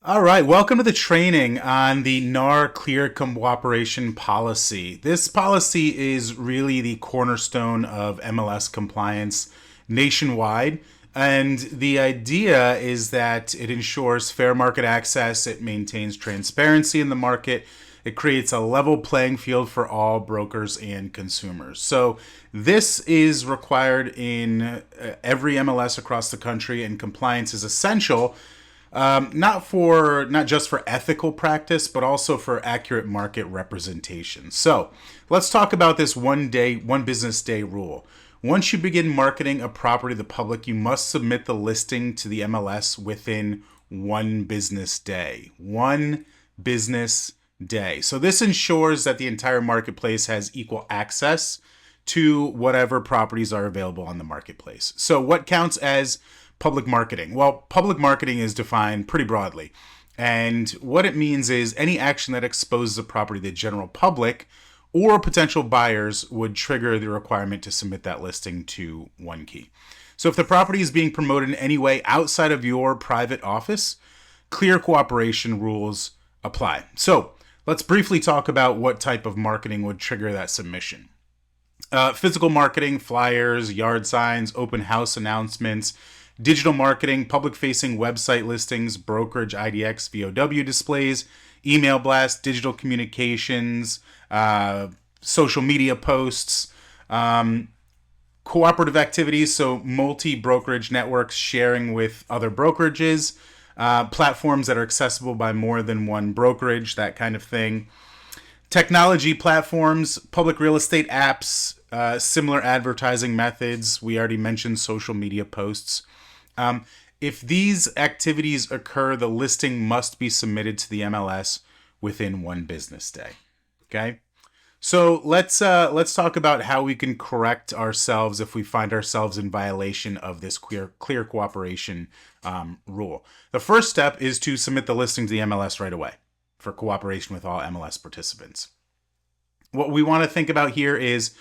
All right, welcome to the training on the NAR Clear Cooperation Policy. This policy is really the cornerstone of MLS compliance nationwide. And the idea is that it ensures fair market access, it maintains transparency in the market, it creates a level playing field for all brokers and consumers. So, this is required in every MLS across the country, and compliance is essential not just for ethical practice, but also for accurate market representation. So let's talk about this one business day rule. Once you begin marketing a property to the public, you must submit the listing to the MLS within one business day. One business day. So this ensures that the entire marketplace has equal access to whatever properties are available on the marketplace. So what counts as public marketing? Well, public marketing is defined pretty broadly. And what it means is any action that exposes a property to the general public or potential buyers would trigger the requirement to submit that listing to OneKey. So if the property is being promoted in any way outside of your private office, clear cooperation rules apply. So let's briefly talk about what type of marketing would trigger that submission. Physical marketing, flyers, yard signs, open house announcements, digital marketing, public-facing website listings, brokerage, IDX, VOW displays, email blasts, digital communications, social media posts, cooperative activities, so multi-brokerage networks sharing with other brokerages, platforms that are accessible by more than one brokerage, that kind of thing. Technology platforms, public real estate apps, similar advertising methods. We already mentioned social media posts. If these activities occur, the listing must be submitted to the MLS within one business day. Okay, so let's talk about how we can correct ourselves if we find ourselves in violation of this clear cooperation rule. The first step is to submit the listing to the MLS right away for cooperation with all MLS participants. What we want to think about here is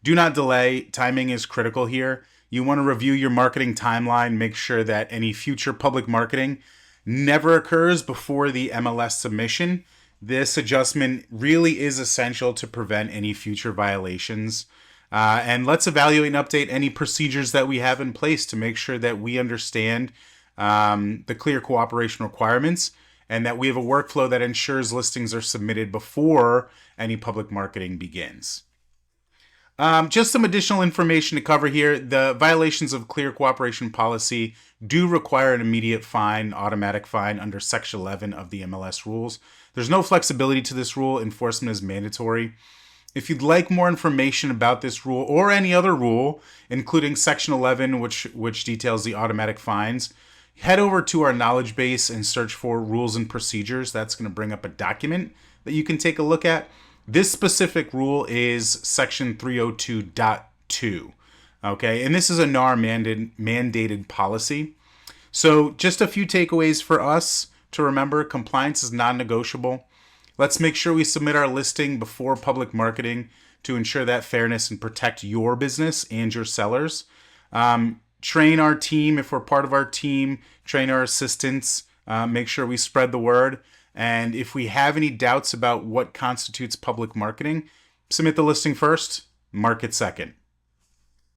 do not delay. Timing is critical here. You want to review your marketing timeline, make sure that any future public marketing never occurs before the MLS submission. This adjustment really is essential to prevent any future violations. And let's evaluate and update any procedures that we have in place to make sure that we understand the clear cooperation requirements and that we have a workflow that ensures listings are submitted before any public marketing begins. Just some additional information to cover here. The violations of clear cooperation policy do require an immediate fine, automatic fine under Section 11 of the MLS rules. There's no flexibility to this rule. Enforcement is mandatory. If you'd like more information about this rule or any other rule, including Section 11, which details the automatic fines, head over to our knowledge base and search for rules and procedures. That's going to bring up a document that you can take a look at. This specific rule is Section 302.2, okay? And this is a NAR mandated policy. So just a few takeaways for us to remember. Compliance is non-negotiable. Let's make sure we submit our listing before public marketing to ensure that fairness and protect your business and your sellers. Train our team if we're part of our team. Train our assistants. Make sure we spread the word. And if we have any doubts about what constitutes public marketing, submit the listing first, market second.